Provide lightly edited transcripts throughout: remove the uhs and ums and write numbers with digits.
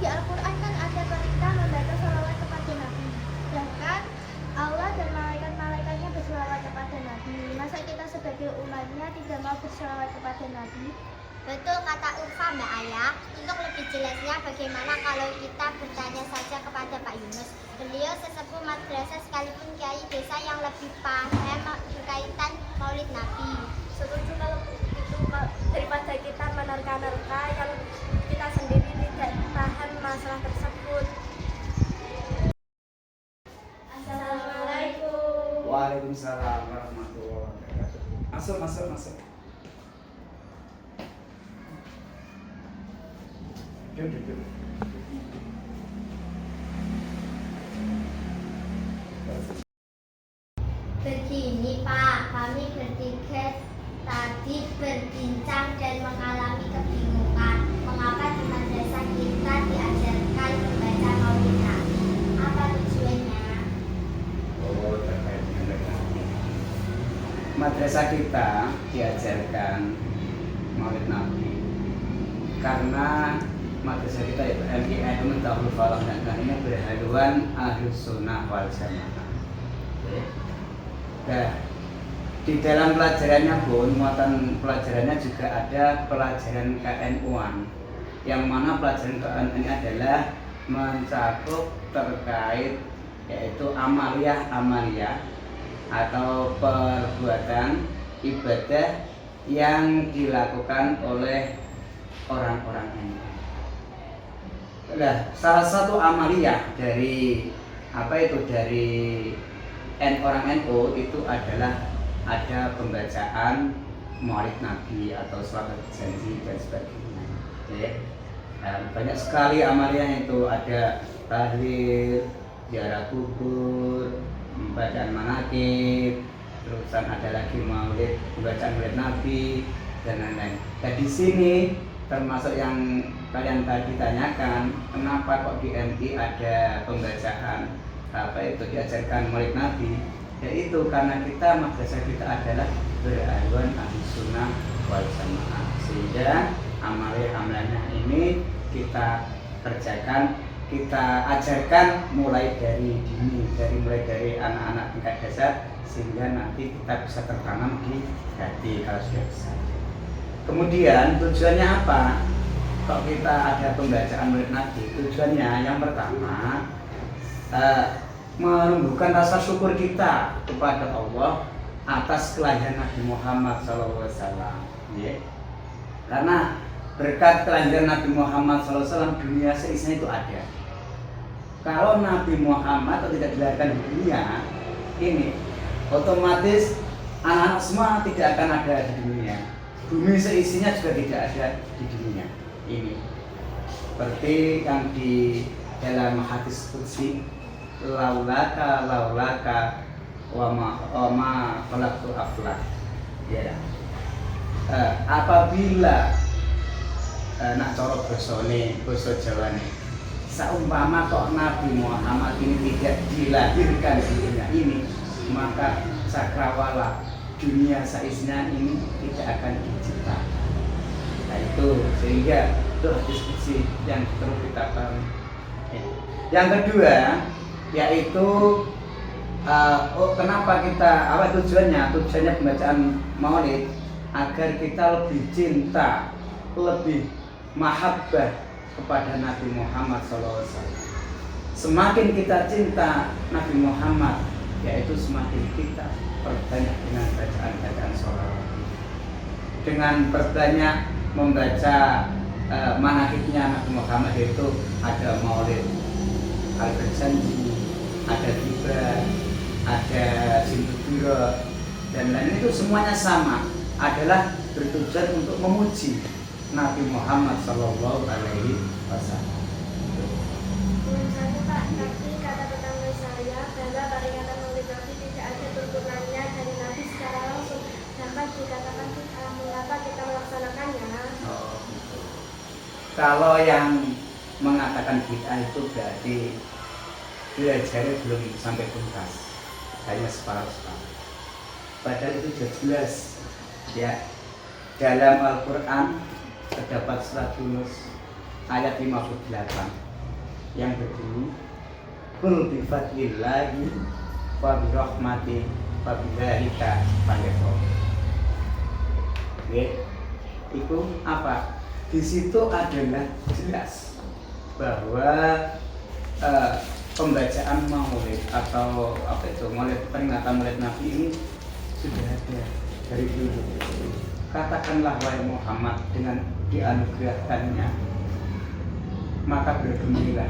di Al-Quran kan ada perintah membaca sholawat kepada Nabi. Sedangkan Allah dan malaikat-malaikatnya bersolawat kepada Nabi. Masa kita sebagai umatnya tidak mau bersolawat kepada Nabi? Betul kata Urfa Mbak Ayah. Untuk lebih jelasnya bagaimana kalau kita bertanya saja kepada Pak Yunus. Beliau sesepuh madrasah sekalipun kiai desa yang lebih paham berkaitan Maulid Nabi. Setuju kalau itu, daripada kita menerka-nerka yang kita sendiri tidak paham masalah tersebut. Assalamualaikum. Waalaikumsalam warahmatullahi wabarakatuh. Masuk. Duduk. Begini Pak, kami bertiga tadi berbincang dan mengalami kebingungan mengapa di madrasah kita diajarkan membaca Maulid Nabi. Apa tujuannya? Oh, terkait dengan Nabi. Madrasah kita diajarkan Maulid Nabi karena madrasah kita itu MIN Mutahul Falah dan ini berhaluan Ahlus Sunnah wal Jamaah. Nah, di dalam pelajarannya pun, muatan pelajarannya juga ada pelajaran KNU-an, yang mana pelajaran KNU ini adalah mencakup terkait yaitu amaliyah atau perbuatan ibadah yang dilakukan oleh orang-orang NU. Nah, salah satu amaliyah dari orang NU itu adalah ada pembacaan Maulid Nabi atau Sholawat Janji dan sebagainya. Oke. Banyak sekali amaliyah itu, ada tahlil, ziarah kubur, bacaan manaqib, terusan ada lagi maulid, bacaan Maulid Nabi dan lain-lain. Nah, di sini termasuk yang kalian tadi tanyakan, kenapa kok di MI ada pembacaan diajarkan Maulid Nabi? Yaitu karena madrasah kita adalah berhaluan Ahlus Sunnah wal Jamaah, sehingga amaliyah ini kita kerjakan, kita ajarkan mulai dari dini, mulai dari anak-anak tingkat dasar, sehingga nanti kita bisa tertanam di hati kalau sudah besar. Kemudian tujuannya apa? Kok kita ada pembacaan Maulid Nabi? Tujuannya yang pertama menumbuhkan rasa syukur kita kepada Allah atas kelahiran Nabi Muhammad SAW. Karena berkat kelahiran Nabi Muhammad SAW dunia seisinya itu ada. Kalau Nabi Muhammad tidak dilahirkan di dunia ini, otomatis anak-anak semua tidak akan ada di dunia. Bumi seisinya juga tidak ada di dunia ini. Seperti yang di dalam hadis qudsi, laulaka wa ma khalaqtu aflah. Ya. Apabila nak cara basa Jawane, saumpama kok Nabi Muhammad ini tidak dilahirkan di dunia ini, maka sakrawala dunia seisinya ini tidak akan diciptakan. Nah itu, sehingga itu diskusi yang perlu kita pahami. Yang kedua yaitu kenapa kita, tujuannya pembacaan Maulid agar kita lebih cinta, lebih mahabbah kepada Nabi Muhammad SAW. Semakin kita cinta Nabi Muhammad, yaitu semakin kita perbanyak dengan bacaan sholawat, dengan perbanyak membaca manaqibnya Nabi Muhammad, itu ada Maulid Al-Berjanji, ada Tiba, ada Sintubiro, dan lain itu semuanya sama, adalah bertujuan untuk memuji Nabi Muhammad SAW. Satu Pak, tapi kata tetangga saya bahwa peringatan Maulid Nabi tidak ada tuntunannya dari Nabi secara langsung. Dapat dikatakan mengapa kita melaksanakannya? Kalau yang mengatakan bid'ah itu berarti belajarnya belum sampai tuntas, hanya separuh-separuh. Padahal itu sudah jelas ya, dalam Al-Quran terdapat surat Yunus ayat 58. yang berbunyi kul bi fadlillahi wa bi rahmati wa bidzalika falyafrahu. Oke, itu apa? Di situ adalah jelas bahwa pembacaan maulid atau apa itu maulid, peringatan maulid Nabi ini sudah ada dari dulu. Katakanlah wahai Muhammad, dengan dianugerahkannya maka bergembira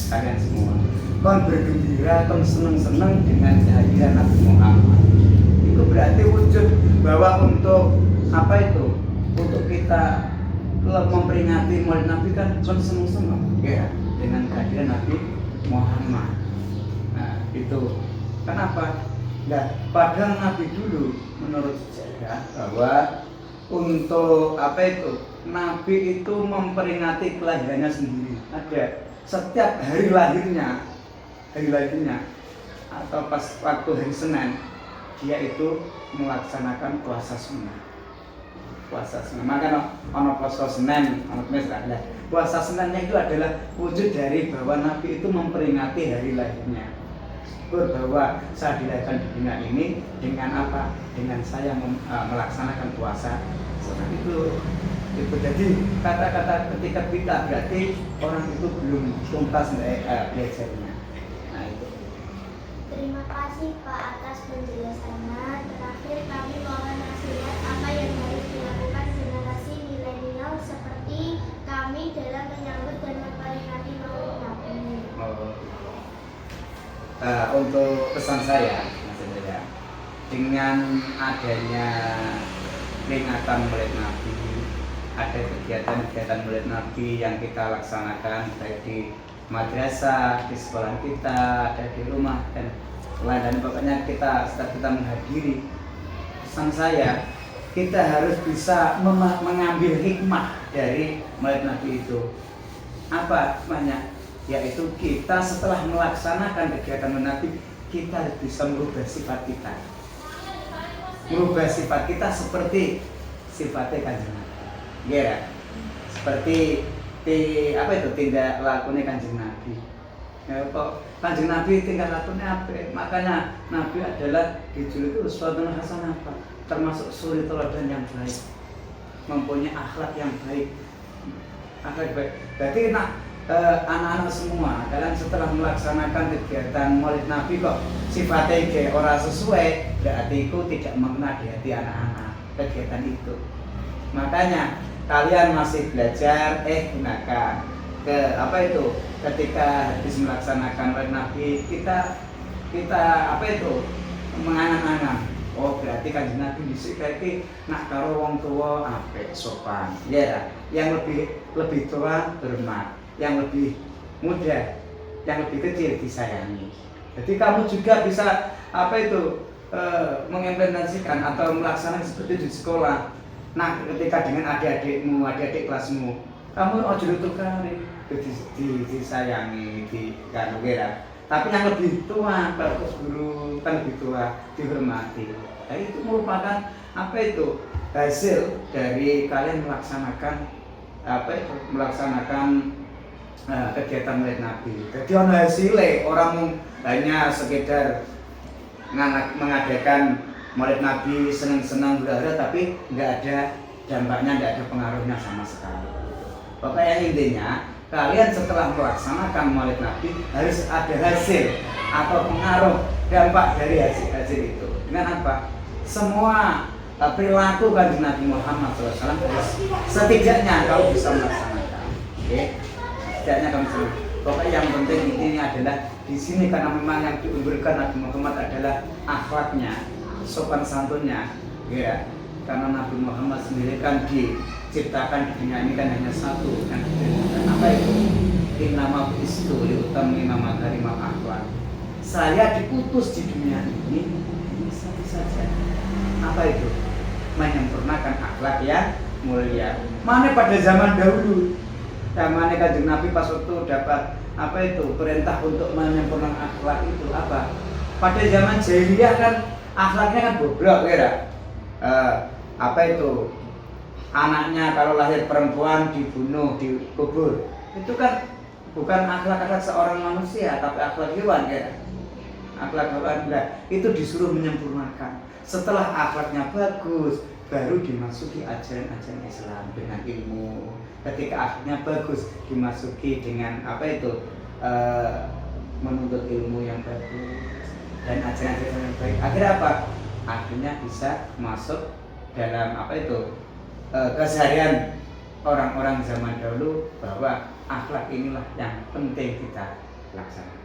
kalian semua. Kon bergembira, kon seneng-seneng dengan kehadiran Nabi Muhammad. Itu berarti wujud bahwa untuk apa itu? Untuk kita memperingati maulid Nabi kan kon seneng-seneng ya dengan kehadiran Nabi Muhammad. Nah, itu kenapa? Nah, padahal Nabi dulu menurut sejarah bahwa untuk apa itu? Nabi itu memperingati kelahirannya sendiri. Ada setiap hari lahirnya atau pas waktu hari Senin dia itu melaksanakan puasa sunnah. Maka ono puasa Senin, ono Kamis ada. Puasa Seninnya itu adalah wujud dari bahwa Nabi itu memperingati hari lahirnya. Bahwa saya dilahirkan di dunia ini dengan apa? Dengan saya melaksanakan puasa. Seperti itu. Jadi kata-kata ketika kita berarti orang itu belum tuntas belajarnya. Nah itu. Terima kasih Pak atas penjelasannya. Terakhir kami mohon nasihat apa yang harus dilakukan generasi milenial seperti kami dalam menyambut dan memperingati Maulid Nabi. Untuk pesan saya, maksudnya dengan adanya peringatan Maulid Nabi, ada kegiatan-kegiatan Maulid Nabi yang kita laksanakan baik di madrasah, di sekolah kita, ada di rumah dan lain, dan pokoknya setelah kita menghadiri, pesan saya kita harus bisa mengambil hikmah dari Maulid Nabi itu. Apa hikmahnya? Yaitu kita setelah melaksanakan kegiatan Maulid Nabi, kita harus bisa merubah sifat kita. Merubah sifat kita seperti sifatnya Kanjeng Nabi. Ya, seperti apa itu tindak lakunya Kanjeng Nabi. Ya, kok Kanjeng Nabi tingkah lakunya apa? Makanya Nabi adalah dijuluki uswatun hasanah, termasuk suri teladan yang baik, mempunyai akhlak yang baik. Akhlak baik. Berarti anak-anak semua kalian setelah melaksanakan kegiatan Maulid Nabi kok sifatnya kayak orang sesuai, berarti itu tidak mengena di hati anak-anak kegiatan itu. Makanya kalian masih belajar, gunakan ke apa itu ketika habis melaksanakan Maulid Nabi kita apa itu mengangan-angan. Oh berarti Kanjeng Nabi dhisik iki nak karo wong tua apik sopan. Ya, yang lebih tua hormat, yang lebih muda, yang lebih kecil disayangi. Jadi kamu juga bisa apa itu mengimplementasikan atau melaksanakan seperti di sekolah. Nah, ketika dengan adik-adikmu, adik-adik kelasmu, kamu ojo tukari, disayangi, kira. Tapi yang lebih tua, bagus guru kan lebih tua, dihormati. Nah, itu merupakan apa itu hasil dari kalian melaksanakan kegiatan Maulid Nabi. Jadi ono hasilnya, orang hanya sekedar mengadakan Maulid Nabi senang-senang berada, tapi nggak ada dampaknya, nggak ada pengaruhnya sama sekali. Pokoknya intinya kalian setelah melaksanakan Maulid Nabi harus ada hasil atau pengaruh dampak dari hasil itu. Dengan apa? Semua perilaku Kanjeng Nabi Muhammad SAW harus setidaknya kau bisa melaksanakan. Oke? Setidaknya kamu bisa. Pokoknya yang penting ini adalah di sini karena memang yang diunggulkan Nabi Muhammad adalah akhlaknya, sopan santunnya, ya. Karena Nabi Muhammad sendiri kan diciptakan di dunia ini kan hanya satu, kan apa itu? Innama bu'istu liutammima makarimal akhlak. Saya diutus di dunia ini satu saja. Apa itu? Menyempurnakan akhlak yang mulia. Mana pada zaman dahulu, zaman Kanjeng Nabi pas waktu dapat apa itu perintah untuk menyempurnakan akhlak itu apa? Pada zaman jahiliyah kan akhlaknya kan bobrok, kira. Apa itu? Anaknya kalau lahir perempuan dibunuh, dikubur. Itu kan bukan akhlak seorang manusia, tapi akhlak hewan ya. Akhlak hewan itu disuruh menyempurnakan. Setelah akhlaknya bagus, baru dimasuki ajaran-ajaran Islam dengan ilmu. Ketika akhlaknya bagus, dimasuki dengan menuntut ilmu yang bagus dan ajaran-ajaran yang baik. Akhirnya apa? Akhirnya bisa masuk dalam keseharian orang-orang zaman dahulu, bahwa akhlak inilah yang penting kita laksanakan.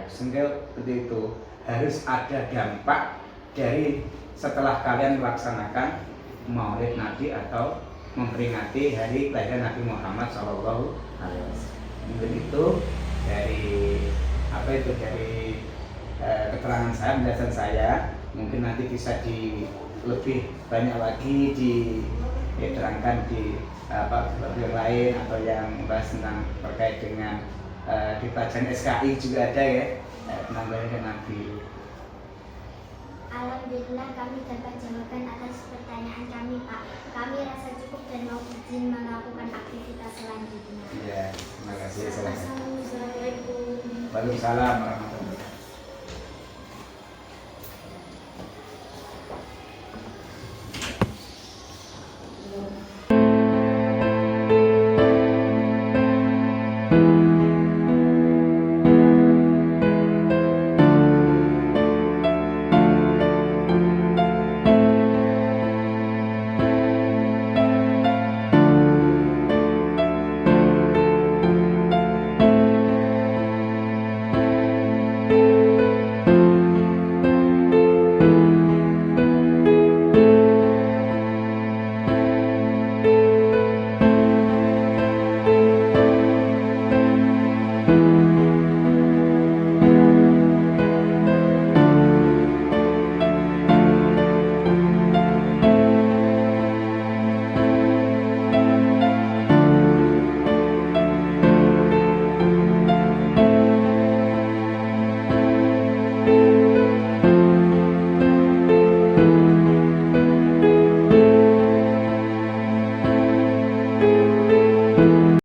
Seperti itu harus ada dampak dari setelah kalian melaksanakan Maulid Nabi atau memperingati hari kelahiran Nabi Muhammad SAW. Mungkin itu dari keterangan saya, penjelasan saya. Mungkin nanti bisa lebih banyak lagi diterangkan di bab yang lain, atau yang membahas tentang terkait dengan di pelajaran SKI juga ada ya, tentang kelahiran Nabi. Alhamdulillah kami dapat jawaban atas pertanyaan kami, Pak. Kami rasa cukup dan mau izin melakukan aktivitas selanjutnya. Iya, terima kasih. Assalamualaikum. Waalaikumsalam warahmatullahi wabarakatuh.